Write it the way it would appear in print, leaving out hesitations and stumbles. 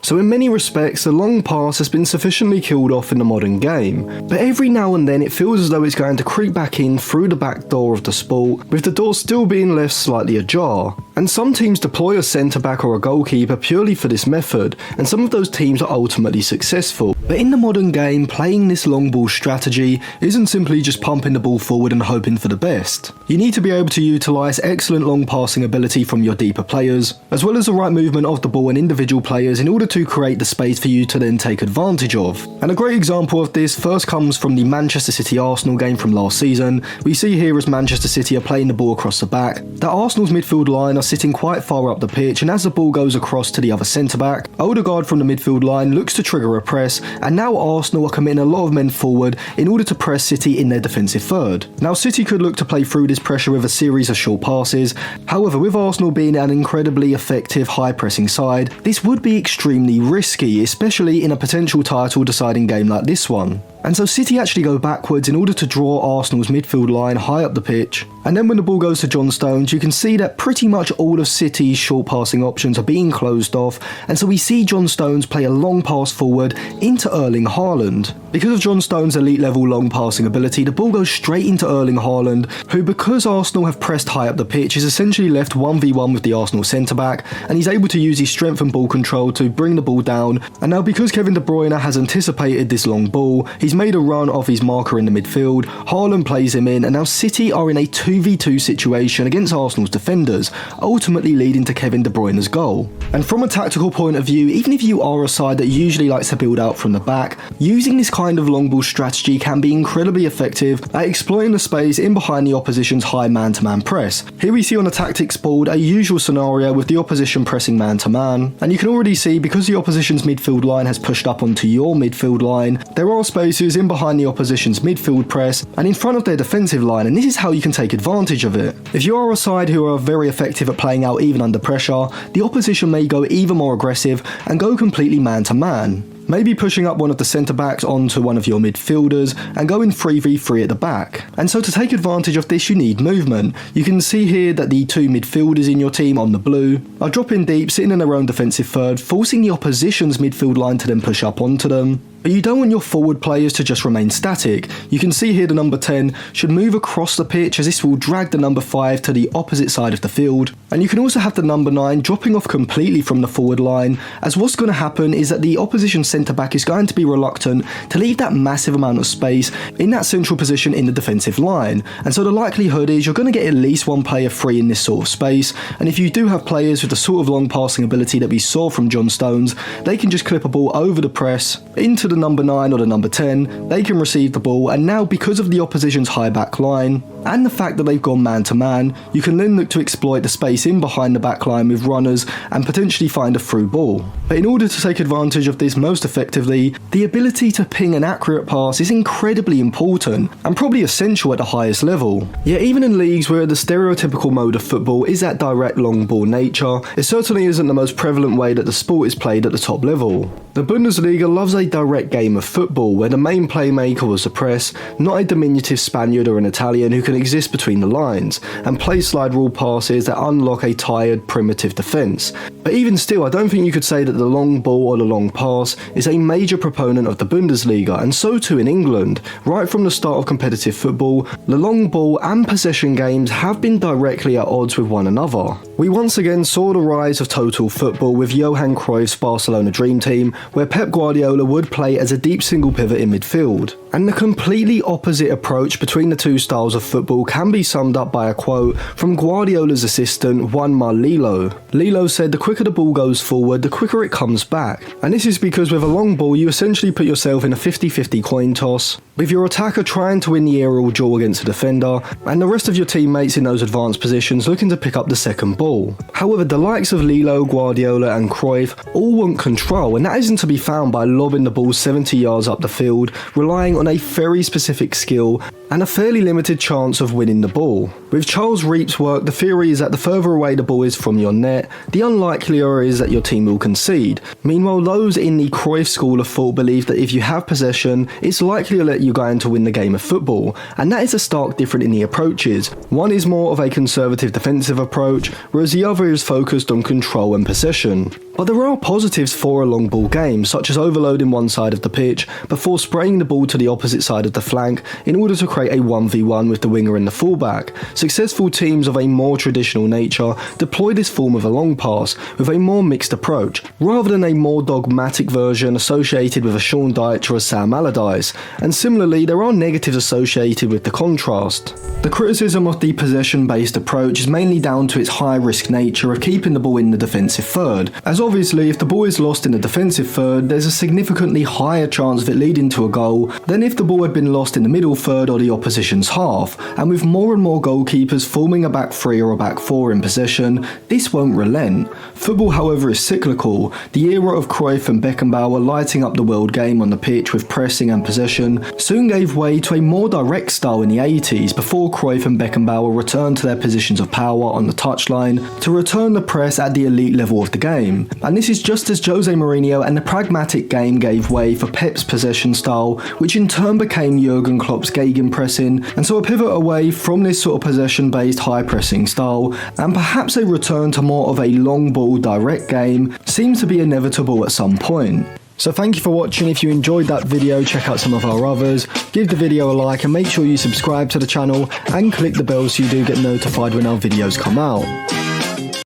So in many respects, the long pass has been sufficiently killed off in the modern game, but every now and then it feels as though it's going to creep back in through the back door of the sport, with the door still being left slightly ajar. And some teams deploy a centre back or a goalkeeper purely for this method, and some of those teams are ultimately successful. But in the modern game, playing this long ball strategy isn't simply just pumping the ball forward and hoping for the best. You need to be able to utilise excellent long passing ability from your deeper players, as well as the right movement of the ball and individual players in order to create the space for you to then take advantage of. And a great example of this first comes from the Manchester City-Arsenal game from last season. We see here as Manchester City are playing the ball across the back, that Arsenal's midfield line are sitting quite far up the pitch, and as the ball goes across to the other centre-back, Odegaard from the midfield line looks to trigger a press, and now Arsenal are committing a lot of men forward in order to press City in their defensive third. Now City could look to play through this pressure with a series of short passes, however with Arsenal being an incredibly effective high pressing side, this would be extremely risky, especially in a potential title deciding game like this one. And so City actually go backwards in order to draw Arsenal's midfield line high up the pitch. And then when the ball goes to John Stones, you can see that pretty much all of City's short passing options are being closed off, and so we see John Stones play a long pass forward into Erling Haaland. Because of John Stones' elite level long passing ability, the ball goes straight into Erling Haaland, who, because Arsenal have pressed high up the pitch, is essentially left 1v1 with the Arsenal centre-back, and he's able to use his strength and ball control to bring the ball down. And now because Kevin De Bruyne has anticipated this long ball, he's made a run off his marker in the midfield, Haaland plays him in, and now City are in a 2v2 situation against Arsenal's defenders, ultimately leading to Kevin De Bruyne's goal. And from a tactical point of view, even if you are a side that usually likes to build out from the back, using this kind of long ball strategy can be incredibly effective at exploiting the space in behind the opposition's high man-to-man press. Here we see on the tactics board a usual scenario with the opposition pressing man-to-man, and you can already see because the opposition's midfield line has pushed up onto your midfield line, there are spaces in behind the opposition's midfield press and in front of their defensive line, and this is how you can take advantage of it. If you are a side who are very effective at playing out even under pressure, the opposition may go even more aggressive and go completely man-to-man. Maybe pushing up one of the centre-backs onto one of your midfielders and going 3v3 at the back. And so to take advantage of this you need movement. You can see here that the two midfielders in your team on the blue are dropping deep, sitting in their own defensive third, forcing the opposition's midfield line to then push up onto them. But you don't want your forward players to just remain static. You can see here the number 10 should move across the pitch, as this will drag the number 5 to the opposite side of the field. And you can also have the number 9 dropping off completely from the forward line, as what's going to happen is that the opposition centre-back is going to be reluctant to leave that massive amount of space in that central position in the defensive line. And so the likelihood is you're going to get at least one player free in this sort of space, and if you do have players with the sort of long passing ability that we saw from John Stones, they can just clip a ball over the press into the number 9 or the number 10, they can receive the ball, and now because of the opposition's high back line and the fact that they've gone man to man, you can then look to exploit the space in behind the back line with runners and potentially find a through ball. But in order to take advantage of this most effectively, the ability to ping an accurate pass is incredibly important and probably essential at the highest level. Yet even in leagues where the stereotypical mode of football is that direct long ball nature, it certainly isn't the most prevalent way that the sport is played at the top level. The Bundesliga loves a direct game of football where the main playmaker was the press, not a diminutive Spaniard or an Italian who can exist between the lines, and play slide rule passes that unlock a tired, primitive defence. But even still, I don't think you could say that the long ball or the long pass is a major proponent of the Bundesliga, and so too in England. Right from the start of competitive football, the long ball and possession games have been directly at odds with one another. We once again saw the rise of total football with Johan Cruyff's Barcelona dream team, where Pep Guardiola would play as a deep single pivot in midfield. And the completely opposite approach between the two styles of football can be summed up by a quote from Guardiola's assistant Juanma Lillo. Lillo said, "The quicker the ball goes forward, the quicker it comes back." And this is because with a long ball you essentially put yourself in a 50-50 coin toss, with your attacker trying to win the aerial duel against the defender, and the rest of your teammates in those advanced positions looking to pick up the second ball. However, the likes of Lillo, Guardiola and Cruyff all want control, and that isn't to be found by lobbing the ball 70 yards up the field, relying on a very specific skill and a fairly limited chance of winning the ball. With Charles Reap's work, the theory is that the further away the ball is from your net, the unlikelier it is that your team will concede. Meanwhile, those in the Cruyff school of thought believe that if you have possession, it's likelier that you're going to win the game of football, and that is a stark difference in the approaches. One is more of a conservative defensive approach, whereas the other is focused on control and possession. But there are positives for a long ball game, such as overloading one side of the pitch before spraying the ball to the opposite side of the flank in order to create a 1v1 with the winger and the fullback. Successful teams of a more traditional nature deploy this form of a long pass with a more mixed approach, rather than a more dogmatic version associated with a Sean Dyche or a Sam Allardyce, and similarly there are negatives associated with the contrast. The criticism of the possession-based approach is mainly down to its high-risk nature of keeping the ball in the defensive third, as obviously if the ball is lost in the defensive third, there's a significantly higher chance of it leading to a goal than if the ball had been lost in the middle third or the opposition's half, and with more and more goalkeepers forming a back three or a back four in possession, this won't relent. Football, however, is cyclical. The era of Cruyff and Beckenbauer lighting up the world game on the pitch with pressing and possession soon gave way to a more direct style in the 80s before Cruyff and Beckenbauer returned to their positions of power on the touchline to return the press at the elite level of the game. And this is just as Jose Mourinho and the pragmatic game gave way for Pep's possession style, which in turn became Jurgen Klopp's gegenpressing, and so a pivot away from this sort of possession-based high-pressing style, and perhaps a return to more of a long ball direct game, seems to be inevitable at some point. So thank you for watching. If you enjoyed that video, check out some of our others, give the video a like and make sure you subscribe to the channel and click the bell so you do get notified when our videos come out.